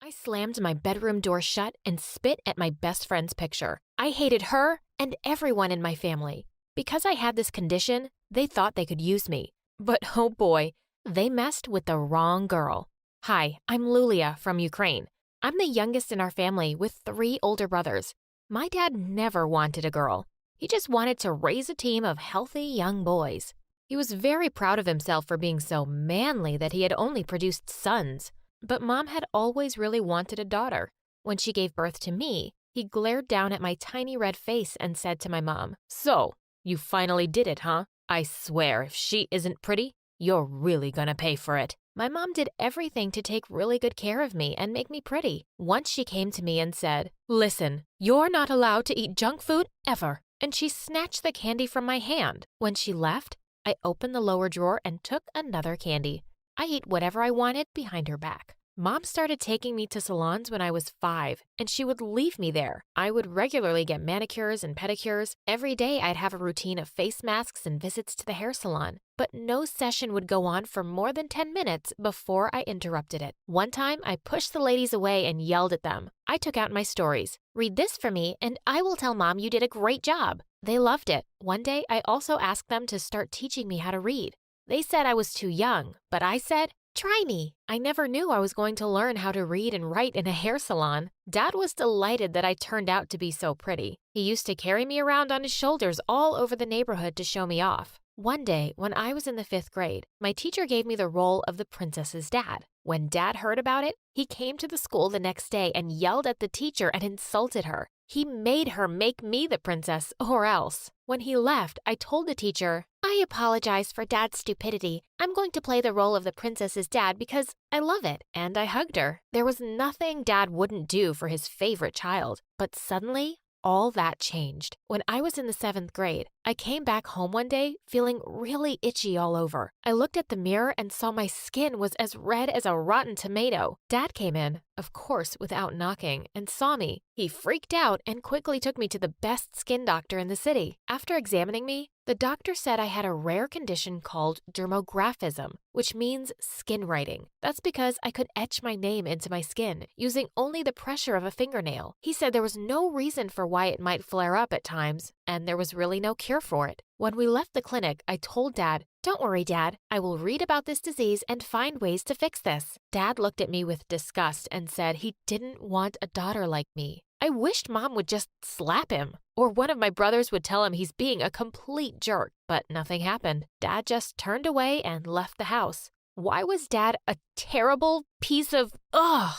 I slammed my bedroom door shut and spit at my best friend's picture. I hated her and everyone in my family. Because I had this condition, they thought they could use me. But oh boy, they messed with the wrong girl. Hi, I'm Lulia from Ukraine. I'm the youngest in our family with 3 older brothers. My dad never wanted a girl. He just wanted to raise a team of healthy young boys. He was very proud of himself for being so manly that he had only produced sons. But Mom had always really wanted a daughter. When she gave birth to me, he glared down at my tiny red face and said to my mom, "So, you finally did it, huh? I swear if she isn't pretty, you're really gonna pay for it." My mom did everything to take really good care of me and make me pretty. Once she came to me and said, "Listen, you're not allowed to eat junk food ever." And she snatched the candy from my hand. When she left, I opened the lower drawer and took another candy. I ate whatever I wanted behind her back. Mom started taking me to salons when I was 5, and she would leave me there. I would regularly get manicures and pedicures. Every day I'd have a routine of face masks and visits to the hair salon. But no session would go on for more than 10 minutes before I interrupted it. One time, I pushed the ladies away and yelled at them. I took out my stories. "Read this for me, and I will tell Mom you did a great job." They loved it. One day, I also asked them to start teaching me how to read. They said I was too young, but I said, "Try me." I never knew I was going to learn how to read and write in a hair salon. Dad was delighted that I turned out to be so pretty. He used to carry me around on his shoulders all over the neighborhood to show me off. One day, when I was in the 5th grade, my teacher gave me the role of the princess's dad. When Dad heard about it, he came to the school the next day and yelled at the teacher and insulted her. He made her make me the princess or else. When he left, I told the teacher, "I apologize for Dad's stupidity. I'm going to play the role of the princess's dad because I love it." And I hugged her. There was nothing Dad wouldn't do for his favorite child. But suddenly, all that changed. When I was in the 7th grade, I came back home one day feeling really itchy all over. I looked at the mirror and saw my skin was as red as a rotten tomato. Dad came in, of course without knocking, and saw me. He freaked out and quickly took me to the best skin doctor in the city. After examining me, the doctor said I had a rare condition called dermographism, which means skin writing. That's because I could etch my name into my skin using only the pressure of a fingernail. He said there was no reason for why it might flare up at times, and there was really no cure for it. When we left the clinic, I told Dad, "Don't worry, Dad. I will read about this disease and find ways to fix this." Dad looked at me with disgust and said he didn't want a daughter like me. I wished Mom would just slap him, or one of my brothers would tell him he's being a complete jerk. But nothing happened. Dad just turned away and left the house. Why was Dad a terrible piece of ugh?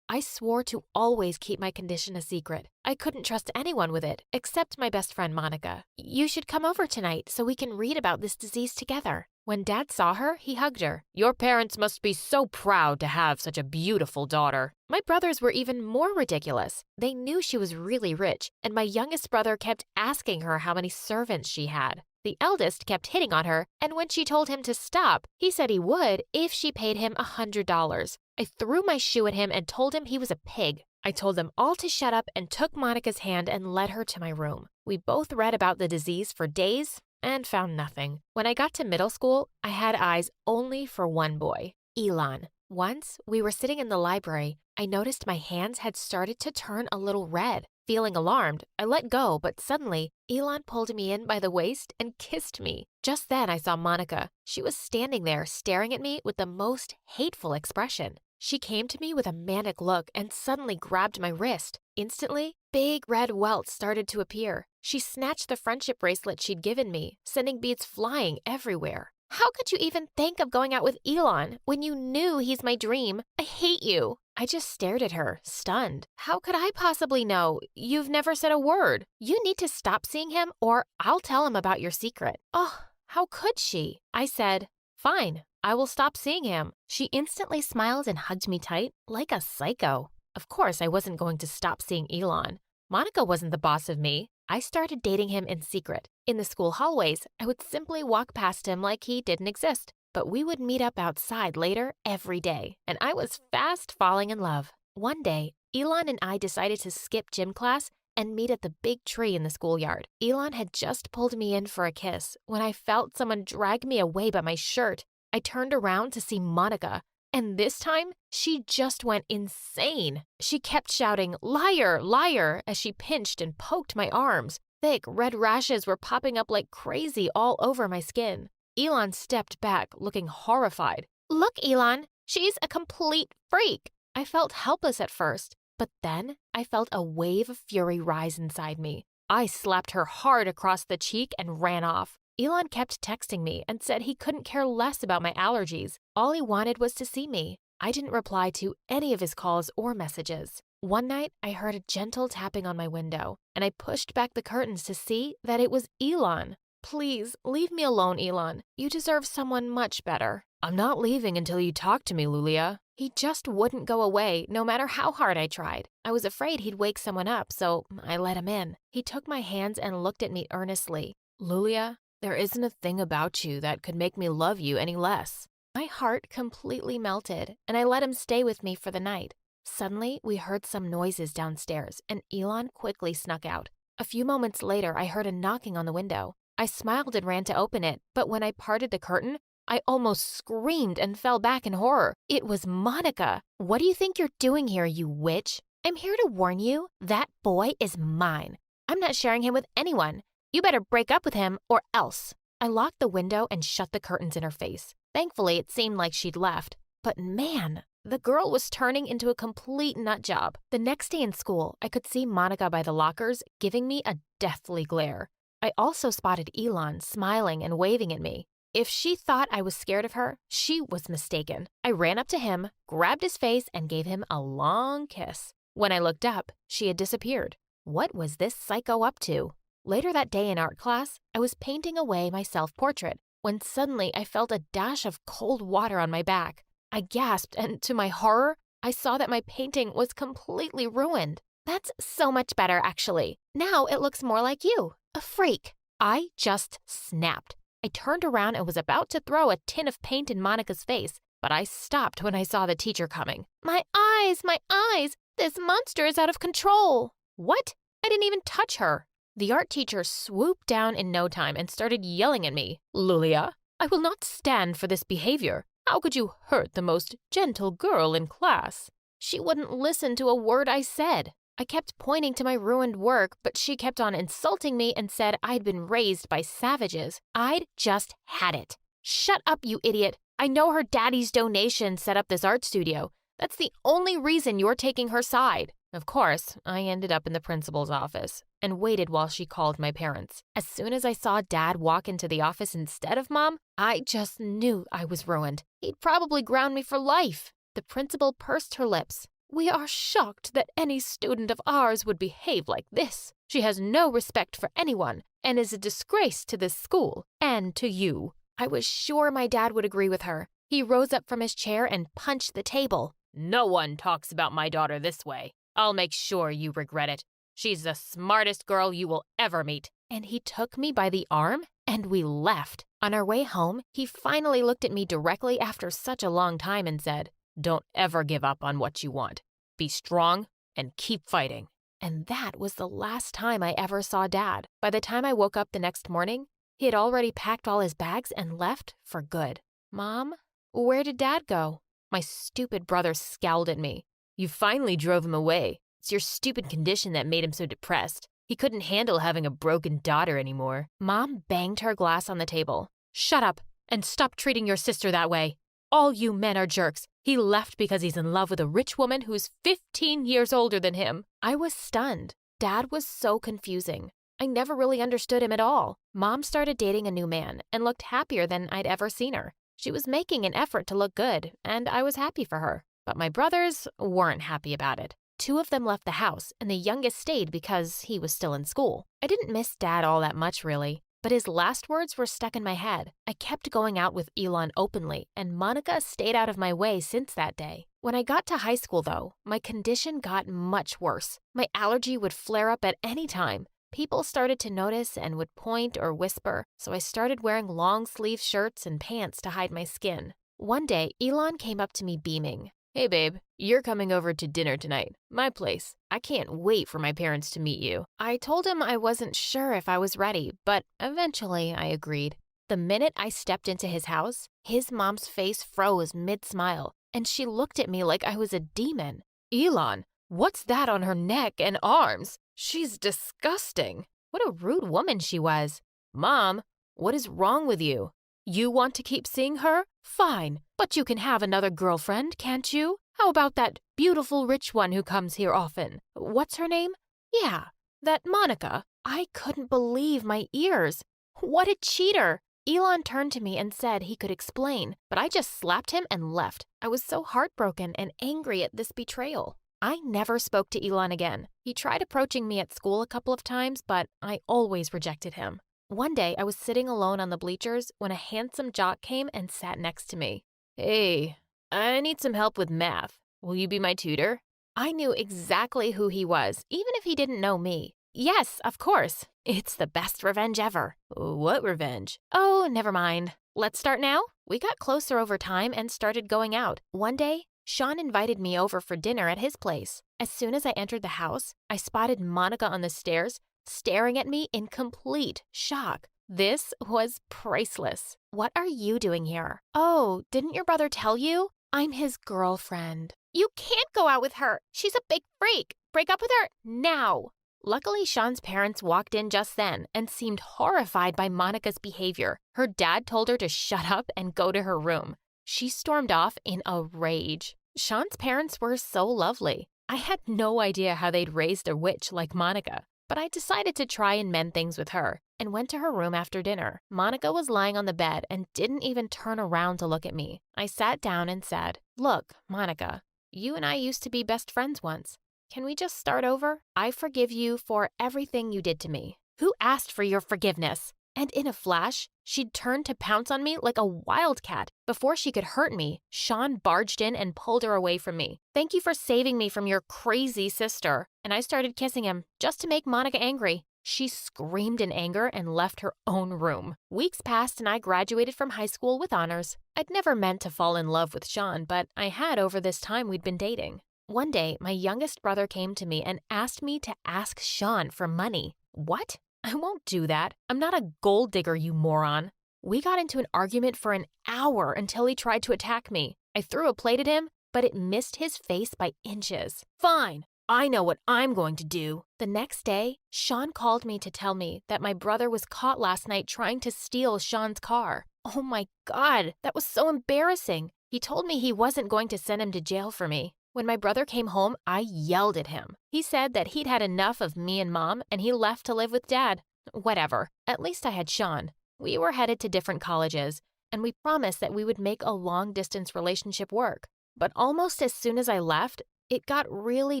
I swore to always keep my condition a secret. I couldn't trust anyone with it, except my best friend Monica. "You should come over tonight so we can read about this disease together." When Dad saw her, he hugged her. "Your parents must be so proud to have such a beautiful daughter." My brothers were even more ridiculous. They knew she was really rich, and my youngest brother kept asking her how many servants she had. The eldest kept hitting on her, and when she told him to stop, he said he would if she paid him $100. I threw my shoe at him and told him he was a pig. I told them all to shut up and took Monica's hand and led her to my room. We both read about the disease for days and found nothing. When I got to middle school, I had eyes only for one boy, Elon. Once, we were sitting in the library. I noticed my hands had started to turn a little red. Feeling alarmed, I let go, but suddenly, Elon pulled me in by the waist and kissed me. Just then, I saw Monica. She was standing there, staring at me with the most hateful expression. She came to me with a manic look and suddenly grabbed my wrist. Instantly, big red welts started to appear. She snatched the friendship bracelet she'd given me, sending beads flying everywhere. "How could you even think of going out with Elon when you knew he's my dream? I hate you." I just stared at her, stunned. "How could I possibly know? You've never said a word. You need to stop seeing him or I'll tell him about your secret." "Oh, how could she?" I said, "Fine, I will stop seeing him." She instantly smiled and hugged me tight, like a psycho. Of course, I wasn't going to stop seeing Elon. Monica wasn't the boss of me. I started dating him in secret. In the school hallways, I would simply walk past him like he didn't exist. But we would meet up outside later every day, and I was fast falling in love. One day, Elon and I decided to skip gym class and meet at the big tree in the schoolyard. Elon had just pulled me in for a kiss when I felt someone drag me away by my shirt. I turned around to see Monica. And this time, she just went insane. She kept shouting, "Liar, liar," as she pinched and poked my arms. Thick red rashes were popping up like crazy all over my skin. Elon stepped back, looking horrified. "Look, Elon, she's a complete freak." I felt helpless at first, but then I felt a wave of fury rise inside me. I slapped her hard across the cheek and ran off. Elon kept texting me and said he couldn't care less about my allergies. All he wanted was to see me. I didn't reply to any of his calls or messages. One night, I heard a gentle tapping on my window, and I pushed back the curtains to see that it was Elon. "Please, leave me alone, Elon. You deserve someone much better." "I'm not leaving until you talk to me, Lulia." He just wouldn't go away, no matter how hard I tried. I was afraid he'd wake someone up, so I let him in. He took my hands and looked at me earnestly. "Lulia, there isn't a thing about you that could make me love you any less." My heart completely melted, and I let him stay with me for the night. Suddenly, we heard some noises downstairs, and Elon quickly snuck out. A few moments later, I heard a knocking on the window. I smiled and ran to open it, but when I parted the curtain, I almost screamed and fell back in horror. It was Monica. "What do you think you're doing here, you witch?" "I'm here to warn you, that boy is mine. I'm not sharing him with anyone. You better break up with him or else." I locked the window and shut the curtains in her face. Thankfully, it seemed like she'd left. But man, the girl was turning into a complete nut job. The next day in school, I could see Monica by the lockers giving me a deathly glare. I also spotted Elon smiling and waving at me. If she thought I was scared of her, she was mistaken. I ran up to him, grabbed his face, and gave him a long kiss. When I looked up, she had disappeared. What was this psycho up to? Later that day in art class, I was painting away my self-portrait when suddenly I felt a dash of cold water on my back. I gasped, and to my horror, I saw that my painting was completely ruined. "That's so much better, actually. Now it looks more like you, a freak." I just snapped. I turned around and was about to throw a tin of paint in Monica's face, but I stopped when I saw the teacher coming. My eyes! My eyes! This monster is out of control." "What? I didn't even touch her." The art teacher swooped down in no time and started yelling at me. "Lulia, I will not stand for this behavior. How could you hurt the most gentle girl in class?" She wouldn't listen to a word I said. I kept pointing to my ruined work, but she kept on insulting me and said I'd been raised by savages. I'd just had it. "Shut up, you idiot. I know her daddy's donation set up this art studio. That's the only reason you're taking her side." Of course, I ended up in the principal's office and waited while she called my parents. As soon as I saw Dad walk into the office instead of Mom, I just knew I was ruined. He'd probably ground me for life. The principal pursed her lips. "We are shocked that any student of ours would behave like this. She has no respect for anyone and is a disgrace to this school and to you." I was sure my dad would agree with her. He rose up from his chair and punched the table. "No one talks about my daughter this way. I'll make sure you regret it. She's the smartest girl you will ever meet." And he took me by the arm and we left. On our way home, he finally looked at me directly after such a long time and said, "Don't ever give up on what you want. Be strong and keep fighting." And that was the last time I ever saw Dad. By the time I woke up the next morning, he had already packed all his bags and left for good. "Mom, where did Dad go?" My stupid brother scowled at me. "You finally drove him away. It's your stupid condition that made him so depressed. He couldn't handle having a broken daughter anymore." Mom banged her glass on the table. "Shut up and stop treating your sister that way. All you men are jerks. He left because he's in love with a rich woman who's 15 years older than him." I was stunned. Dad was so confusing. I never really understood him at all. Mom started dating a new man and looked happier than I'd ever seen her. She was making an effort to look good, and I was happy for her. But my brothers weren't happy about it. 2 of them left the house, and the youngest stayed because he was still in school. I didn't miss Dad all that much, really, but his last words were stuck in my head. I kept going out with Elon openly, and Monica stayed out of my way since that day. When I got to high school, though, my condition got much worse. My allergy would flare up at any time. People started to notice and would point or whisper, so I started wearing long-sleeve shirts and pants to hide my skin. One day, Elon came up to me beaming. "Hey babe, you're coming over to dinner tonight. My place. I can't wait for my parents to meet you." I told him I wasn't sure if I was ready, but eventually I agreed. The minute I stepped into his house, his mom's face froze mid-smile. and she looked at me like I was a demon. Elon, what's that on her neck and arms? She's disgusting. What a rude woman she was. Mom, what is wrong with you? You want to keep seeing her? Fine, but you can have another girlfriend, can't you? How about that beautiful rich one who comes here often? What's her name? Yeah, that Monica. I couldn't believe my ears. What a cheater! Elon turned to me and said he could explain, but I just slapped him and left. I was so heartbroken and angry at this betrayal. I never spoke to Elon again. He tried approaching me at school a couple of times, but I always rejected him. One day, I was sitting alone on the bleachers when a handsome jock came and sat next to me. Hey, I need some help with math. Will you be my tutor? I knew exactly who he was, even if he didn't know me. Yes, of course. It's the best revenge ever. What revenge? Oh, never mind. Let's start now. We got closer over time and started going out. One day, Sean invited me over for dinner at his place. As soon as I entered the house, I spotted Monica on the stairs, staring at me in complete shock. This was priceless. What are you doing here? Oh, didn't your brother tell you? I'm his girlfriend. You can't go out with her. She's a big freak. Break up with her now. Luckily, Sean's parents walked in just then and seemed horrified by Monica's behavior. Her dad told her to shut up and go to her room. She stormed off in a rage. Sean's parents were so lovely. I had no idea how they'd raised a witch like Monica, but I decided to try and mend things with her and went to her room after dinner. Monica was lying on the bed and didn't even turn around to look at me. I sat down and said, "Look, Monica, you and I used to be best friends once. Can we just start over? I forgive you for everything you did to me." Who asked for your forgiveness? And in a flash, she'd turned to pounce on me like a wildcat. Before she could hurt me, Sean barged in and pulled her away from me. "Thank you for saving me from your crazy sister." And I started kissing him just to make Monica angry. She screamed in anger and left her own room. Weeks passed and I graduated from high school with honors. I'd never meant to fall in love with Sean, but I had over this time we'd been dating. One day, my youngest brother came to me and asked me to ask Sean for money. What? I won't do that. I'm not a gold digger, you moron. We got into an argument for an hour until he tried to attack me. I threw a plate at him, but it missed his face by inches. Fine, I know what I'm going to do. The next day, Sean called me to tell me that my brother was caught last night trying to steal Sean's car. Oh my God, that was so embarrassing. He told me he wasn't going to send him to jail for me. When my brother came home, I yelled at him. He said that he'd had enough of me and Mom, and he left to live with Dad. Whatever. At least I had Sean. We were headed to different colleges, and we promised that we would make a long-distance relationship work. But almost as soon as I left, it got really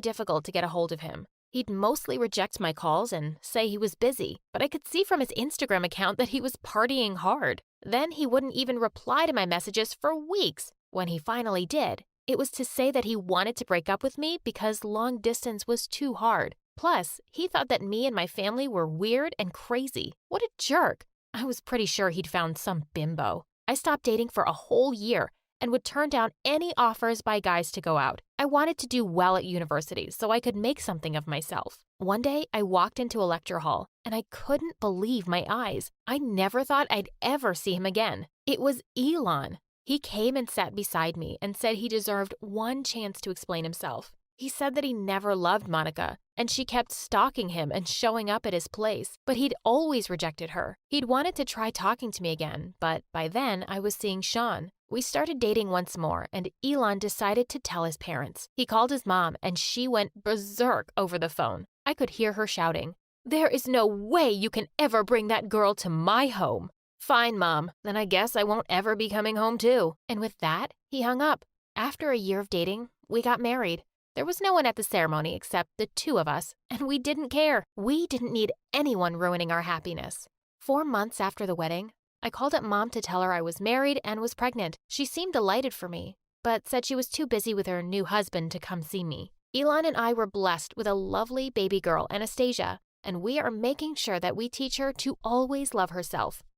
difficult to get a hold of him. He'd mostly reject my calls and say he was busy, but I could see from his Instagram account that he was partying hard. Then he wouldn't even reply to my messages for weeks. When he finally did, it was to say that he wanted to break up with me because long distance was too hard. Plus, he thought that me and my family were weird and crazy. What a jerk. I was pretty sure he'd found some bimbo. I stopped dating for a whole year and would turn down any offers by guys to go out. I wanted to do well at university so I could make something of myself. One day, I walked into a lecture hall and I couldn't believe my eyes. I never thought I'd ever see him again. It was Elon. He came and sat beside me and said he deserved one chance to explain himself. He said that he never loved Monica, and she kept stalking him and showing up at his place, but he'd always rejected her. He'd wanted to try talking to me again, but by then I was seeing Sean. We started dating once more, and Elon decided to tell his parents. He called his mom, and she went berserk over the phone. I could hear her shouting, "There is no way you can ever bring that girl to my home." "Fine, Mom. Then I guess I won't ever be coming home too." And with that, he hung up. After a year of dating, we got married. There was no one at the ceremony except the two of us, and we didn't care. We didn't need anyone ruining our happiness. 4 months after the wedding, I called up Mom to tell her I was married and was pregnant. She seemed delighted for me, but said she was too busy with her new husband to come see me. Elon and I were blessed with a lovely baby girl, Anastasia, and we are making sure that we teach her to always love herself.